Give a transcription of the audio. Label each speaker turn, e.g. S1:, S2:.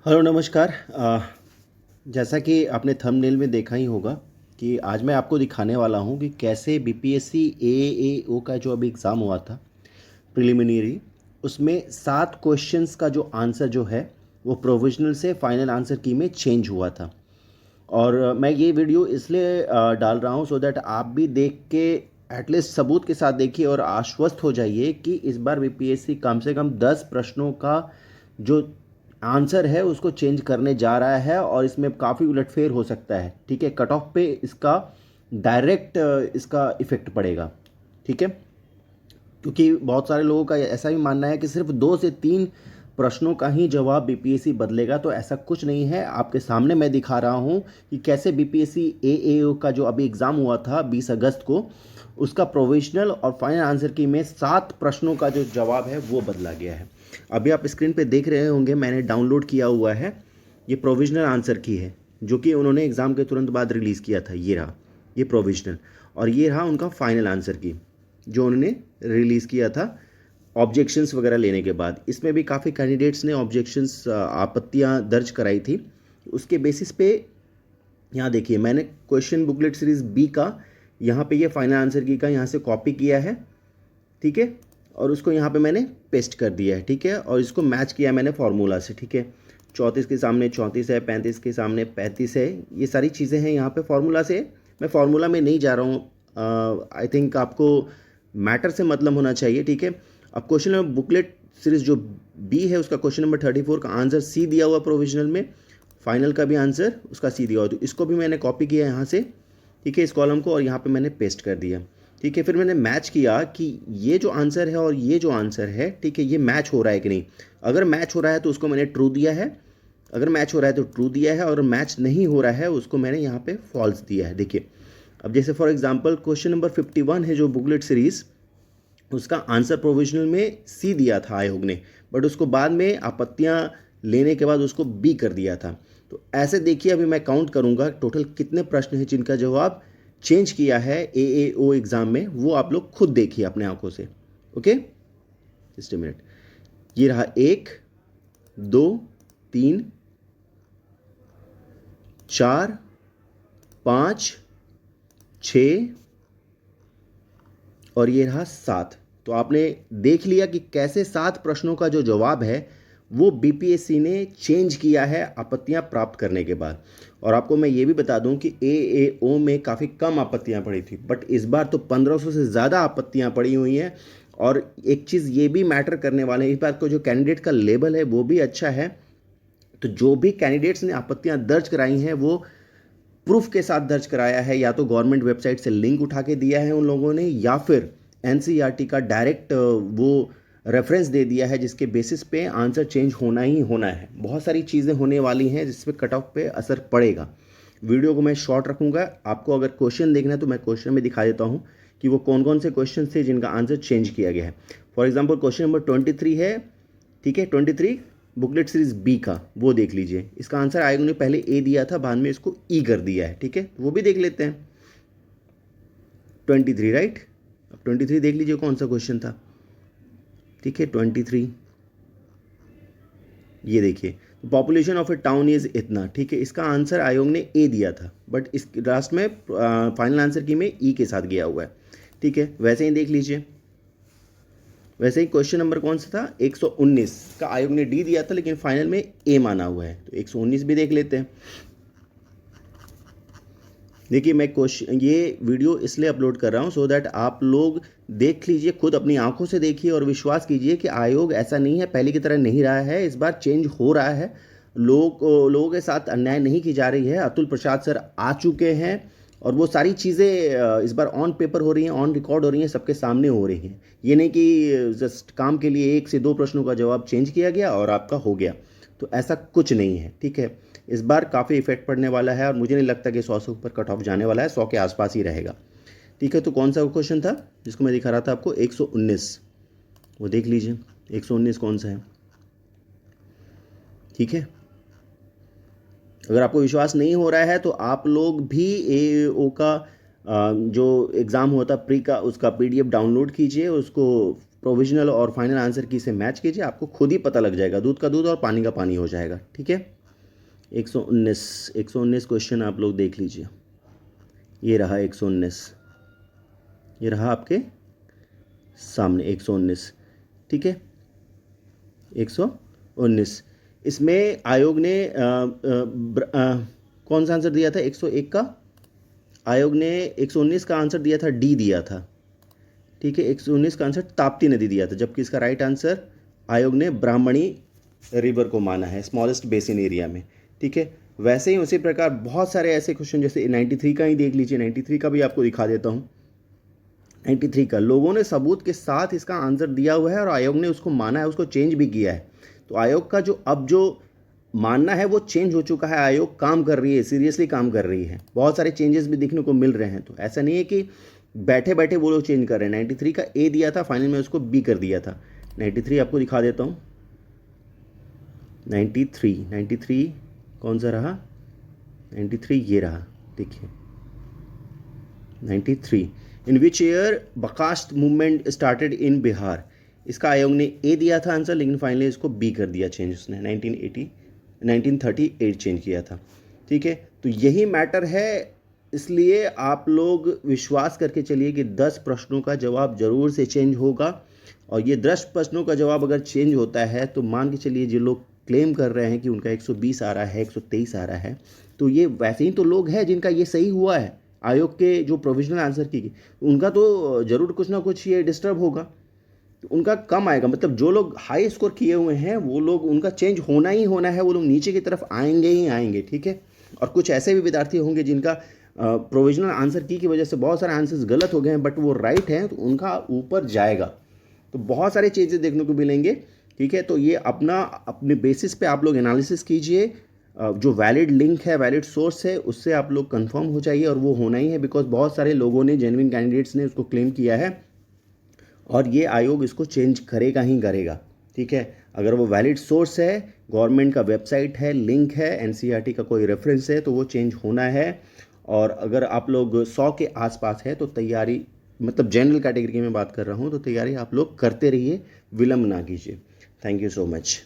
S1: Hello नमस्कार। जैसा कि आपने थंबनेल में देखा ही होगा कि आज मैं आपको दिखाने वाला हूं कि कैसे बीपीएससी एएओ का जो अभी एग्ज़ाम हुआ था प्रिलिमिनरी, उसमें 7 क्वेश्चंस का जो आंसर जो है वो प्रोविजनल से फाइनल आंसर की में चेंज हुआ था। और मैं ये वीडियो इसलिए डाल रहा हूँ सो दैट आप भी देख के एटलीस्ट सबूत के साथ देखिए और आश्वस्त हो जाइए कि इस बार बीपीएससी कम से कम 10 प्रश्नों का जो आंसर है उसको चेंज करने जा रहा है और इसमें काफ़ी उलटफेर हो सकता है। ठीक है, कट ऑफ पे इसका डायरेक्ट इसका इफेक्ट पड़ेगा। ठीक है, क्योंकि बहुत सारे लोगों का ऐसा भी मानना है कि सिर्फ 2 से 3 प्रश्नों का ही जवाब बीपीएससी बदलेगा, तो ऐसा कुछ नहीं है। आपके सामने मैं दिखा रहा हूँ कि कैसे बीपीएससी एएओ का जो अभी एग्ज़ाम हुआ था 20 अगस्त को, उसका प्रोविजनल और फाइनल आंसर की में 7 प्रश्नों का जो जवाब है वो बदला गया है। अभी आप स्क्रीन पे देख रहे होंगे, मैंने डाउनलोड किया हुआ है। ये प्रोविजनल आंसर की है जो कि उन्होंने एग्ज़ाम के तुरंत बाद रिलीज़ किया था। ये रहा ये प्रोविजनल, और ये रहा उनका फाइनल आंसर की जो उन्होंने रिलीज़ किया था ऑब्जेक्शंस वगैरह लेने के बाद। इसमें भी काफ़ी कैंडिडेट्स ने ऑब्जेक्शंस, आपत्तियां दर्ज कराई थी। उसके बेसिस पे यहाँ देखिए, मैंने क्वेश्चन बुकलेट सीरीज़ बी का यहाँ पे ये फाइनल आंसर की का यहाँ से कॉपी किया है। ठीक है, और उसको यहाँ पे मैंने पेस्ट कर दिया है। ठीक है, और इसको मैच किया मैंने फार्मूला से। ठीक है, 34 के सामने 34 है, 35 के सामने 35 है, ये सारी चीज़ें हैं यहाँ पे फार्मूला से। मैं फार्मूला में नहीं जा रहा हूँ, आई थिंक आपको मैटर से मतलब होना चाहिए। ठीक है, अब क्वेश्चन नंबर बुकलेट सीरीज जो बी है उसका क्वेश्चन नंबर 34 का आंसर सी दिया हुआ प्रोविजनल में, फाइनल का भी आंसर उसका सी दिया हुआ, तो इसको भी मैंने कॉपी किया यहाँ से। ठीक है, इस कॉलम को, और यहाँ पे मैंने पेस्ट कर दिया। ठीक है, फिर मैंने मैच किया कि ये जो आंसर है और ये जो आंसर है, ठीक है, ये मैच हो रहा है कि नहीं। अगर मैच हो रहा है तो उसको मैंने ट्रू दिया है, अगर मैच हो रहा है तो ट्रू दिया है, और मैच नहीं हो रहा है उसको मैंने यहाँ पे फॉल्स दिया है। देखिए, अब जैसे फॉर एग्जांपल क्वेश्चन नंबर 51 है जो बुकलेट सीरीज, उसका आंसर प्रोविजनल में सी दिया था आयोग ने, बट उसको बाद में आपत्तियां लेने के बाद उसको बी कर दिया था। तो ऐसे देखिए, अभी मैं काउंट करूंगा टोटल कितने प्रश्न हैं जिनका जवाब चेंज किया है एएओ एग्जाम में, वो आप लोग खुद देखिए अपने आंखों से। Okay, just a minute. ये रहा 1, 2, 3, 4, 5, 6, और ये रहा 7। तो आपने देख लिया कि कैसे 7 प्रश्नों का जो जवाब है वो बीपीएससी ने चेंज किया है आपत्तियां प्राप्त करने के बाद। और आपको मैं ये भी बता दूं कि एएओ में काफ़ी कम आपत्तियां पड़ी थी, बट इस बार तो 1500 से ज़्यादा आपत्तियां पड़ी हुई हैं। और एक चीज़ ये भी मैटर करने वाले हैं, इस बार को जो कैंडिडेट का लेवल है वो भी अच्छा है। तो जो भी कैंडिडेट्स ने आपत्तियां दर्ज कराई हैं वो प्रूफ के साथ दर्ज कराया है, या तो गवर्नमेंट वेबसाइट से लिंक उठा के दिया है उन लोगों ने, या फिर एनसीईआरटी का डायरेक्ट वो रेफरेंस दे दिया है जिसके बेसिस पे आंसर चेंज होना ही होना है। बहुत सारी चीज़ें होने वाली हैं जिसपे कट ऑफ पे असर पड़ेगा। वीडियो को मैं शॉर्ट रखूंगा, आपको अगर क्वेश्चन देखना है तो मैं क्वेश्चन में दिखा देता हूँ कि वो कौन कौन से क्वेश्चन थे जिनका आंसर चेंज किया गया है। फॉर एग्जाम्पल क्वेश्चन नंबर 23 है। ठीक है, 23 बुकलेट सीरीज बी का, वो देख लीजिए। इसका आंसर आयोग ने पहले ए दिया था, बाद में इसको ई कर दिया है। ठीक है, वो भी देख लेते हैं। 23 राइट, अब 23 देख लीजिए कौन सा क्वेश्चन था। ठीक है, 23 ये देखिए, population of A town is इतना। ठीक है, इसका आंसर आयोग ने ए दिया था, बट इस लास्ट में फाइनल आंसर की में ई के साथ गया हुआ है। ठीक है, वैसे ही देख लीजिए। वैसे ही क्वेश्चन नंबर कौन सा था, 119 का आयोग ने डी दिया था लेकिन फाइनल में ए माना हुआ है, तो 119 भी देख लेते हैं। देखिए, मैं क्वेश्चन ये वीडियो इसलिए अपलोड कर रहा हूँ सो दैट आप लोग देख लीजिए, खुद अपनी आंखों से देखिए और विश्वास कीजिए कि आयोग ऐसा नहीं है, पहले की तरह नहीं रहा है, इस बार चेंज हो रहा है। लोगों के साथ अन्याय नहीं की जा रही है। अतुल प्रसाद सर आ चुके हैं और वो सारी चीज़ें इस बार ऑन पेपर हो रही हैं, ऑन रिकॉर्ड हो रही हैं, सबके सामने हो रही हैं। ये नहीं कि जस्ट काम के लिए 1 से 2 प्रश्नों का जवाब चेंज किया गया और आपका हो गया, तो ऐसा कुछ नहीं है। ठीक है, इस बार काफ़ी इफेक्ट पड़ने वाला है और मुझे नहीं लगता कि 100 से ऊपर कट ऑफ जाने वाला है, 100 के आसपास ही रहेगा। ठीक है, तो कौन सा क्वेश्चन था जिसको मैं दिखा रहा था आपको, 119, वो देख लीजिए 119 कौन सा है। ठीक है, अगर आपको विश्वास नहीं हो रहा है तो आप लोग भी एओ का जो एग्ज़ाम होता प्री का, उसका पीडीएफ डाउनलोड कीजिए, उसको प्रोविजनल और फाइनल आंसर की से मैच कीजिए, आपको खुद ही पता लग जाएगा, दूध का दूध और पानी का पानी हो जाएगा। ठीक है, 119 क्वेश्चन आप लोग देख लीजिए। ये रहा 119, ये रहा आपके सामने 119। ठीक है, 119। इसमें आयोग ने कौन सा आंसर दिया था? 101 का आयोग ने 119 का आंसर दिया था, डी दिया था। ठीक है, 119 का आंसर ताप्ती नदी दिया था, जबकि इसका राइट आंसर आयोग ने ब्राह्मणी रिवर को माना है, स्मॉलेस्ट बेसिन एरिया में। ठीक है, वैसे ही उसी प्रकार बहुत सारे ऐसे क्वेश्चन, जैसे 93 का ही देख लीजिए, 93 का भी आपको दिखा देता हूँ। 93 का लोगों ने सबूत के साथ इसका आंसर दिया हुआ है और आयोग ने उसको माना है, उसको चेंज भी किया है। तो आयोग का जो मानना है वो चेंज हो चुका है, आयोग काम कर रही है, सीरियसली काम कर रही है, बहुत सारे चेंजेस भी देखने को मिल रहे हैं। तो ऐसा नहीं है कि बैठे बैठे वो लोग चेंज कर रहे हैं। 93 का ए दिया था, फाइनल में उसको बी कर दिया था। 93 आपको दिखा देता हूँ। 93 कौन सा रहा? 93 ये रहा, देखिए 93। इन विच ईयर बकास्ट मूवमेंट स्टार्टेड इन बिहार? इसका आयोग ने ए दिया था आंसर, लेकिन फाइनली इसको बी कर दिया चेंज उसने, 1938 चेंज किया था। ठीक है, तो यही मैटर है, इसलिए आप लोग विश्वास करके चलिए कि 10 प्रश्नों का जवाब जरूर से चेंज होगा। और ये 10 प्रश्नों का जवाब अगर चेंज होता है तो मान के चलिए जो लोग क्लेम कर रहे हैं कि उनका 120 आ रहा है, 123 आ रहा है, तो ये वैसे ही तो लोग हैं जिनका ये सही हुआ है। आयोग के जो प्रोविजनल आंसर की, उनका तो ज़रूर कुछ ना कुछ ये डिस्टर्ब होगा, तो उनका कम आएगा। मतलब जो लोग हाई स्कोर किए हुए हैं वो लोग, उनका चेंज होना ही होना है, वो लोग नीचे की तरफ आएंगे ही आएंगे। ठीक है, और कुछ ऐसे भी विद्यार्थी होंगे जिनका प्रोविजनल आंसर की वजह से बहुत सारे आंसर्स गलत हो गए हैं, बट वो राइट हैं, तो उनका ऊपर जाएगा। तो बहुत सारे चेंजेस देखने को मिलेंगे। ठीक है, तो ये अपने बेसिस पे आप लोग एनालिसिस कीजिए, जो वैलिड लिंक है, वैलिड सोर्स है, उससे आप लोग कंफर्म हो जाइए, और वो होना ही है, बिकॉज बहुत सारे लोगों ने, जेन्युइन कैंडिडेट्स ने उसको क्लेम किया है, और ये आयोग इसको चेंज करेगा ही करेगा। ठीक है, अगर वो वैलिड सोर्स है, गवर्नमेंट का वेबसाइट है, लिंक है, एनसीईआरटी का कोई रेफरेंस है, तो वो चेंज होना है। और अगर आप लोग 100 के आसपास है तो तैयारी, मतलब जनरल कैटेगरी की मैं बात कर रहा हूँ, तो तैयारी आप लोग करते रहिए, विलम्ब ना कीजिए। Thank you so much.